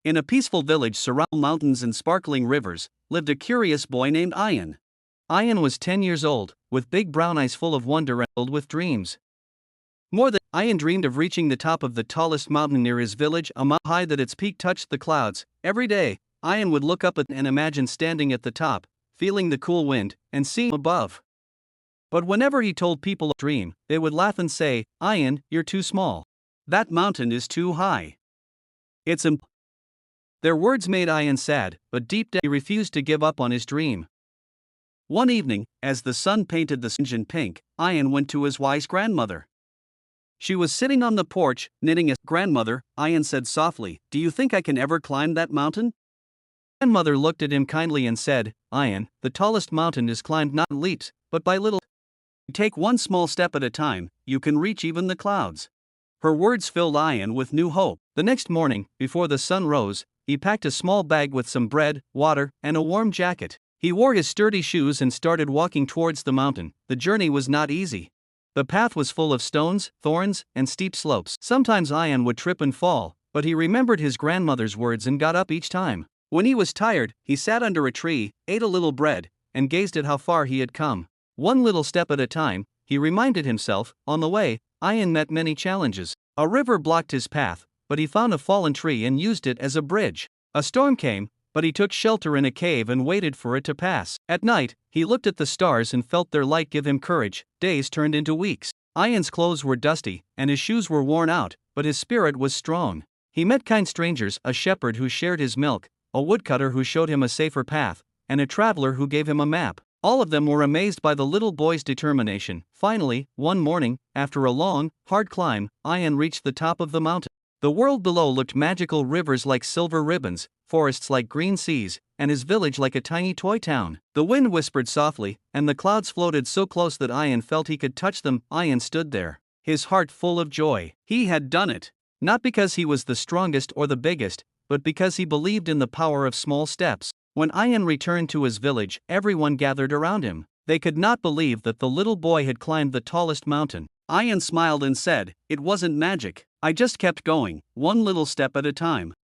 In a peaceful village surrounded by mountains and sparkling rivers, lived a curious boy named Ayan. Ayan was 10 years old, with big brown eyes full of wonder and filled with dreams. More than Ayan dreamed of reaching the top of the tallest mountain near his village, a mile high that its peak touched the clouds. Every day, Ayan would look up and imagine standing at the top, feeling the cool wind, and seeing above. But whenever he told people a dream, they would laugh and say, "Ayan, you're too small. That mountain is too high. It's impossible." Their words made Ayan sad, but deep down he refused to give up on his dream. One evening, as the sun painted the sky in pink, Ayan went to his wise grandmother. She was sitting on the porch, knitting. "Grandmother," Ayan said softly, "do you think I can ever climb that mountain?" Grandmother looked at him kindly and said, "Ayan, the tallest mountain is climbed not in leaps, but by little. You take one small step at a time, you can reach even the clouds." Her words filled Ayan with new hope. The next morning, before the sun rose, he packed a small bag with some bread, water, and a warm jacket. He wore his sturdy shoes and started walking towards the mountain. The journey was not easy. The path was full of stones, thorns, and steep slopes. Sometimes Ayan would trip and fall, but he remembered his grandmother's words and got up each time. When he was tired, he sat under a tree, ate a little bread, and gazed at how far he had come. One little step at a time, he reminded himself. On the way, Ayan met many challenges. A river blocked his path, but he found a fallen tree and used it as a bridge. A storm came, but he took shelter in a cave and waited for it to pass. At night, he looked at the stars and felt their light give him courage. Days turned into weeks. Ayan's clothes were dusty, and his shoes were worn out, but his spirit was strong. He met kind strangers, a shepherd who shared his milk, a woodcutter who showed him a safer path, and a traveler who gave him a map. All of them were amazed by the little boy's determination. Finally, one morning, after a long, hard climb, Ayan reached the top of the mountain. The world below looked magical: rivers like silver ribbons, forests like green seas, and his village like a tiny toy town. The wind whispered softly, and the clouds floated so close that Ayan felt he could touch them. Ayan stood there, his heart full of joy. He had done it. Not because he was the strongest or the biggest, but because he believed in the power of small steps. When Ayan returned to his village, everyone gathered around him. They could not believe that the little boy had climbed the tallest mountain. Ayan smiled and said, "It wasn't magic. I just kept going, one little step at a time."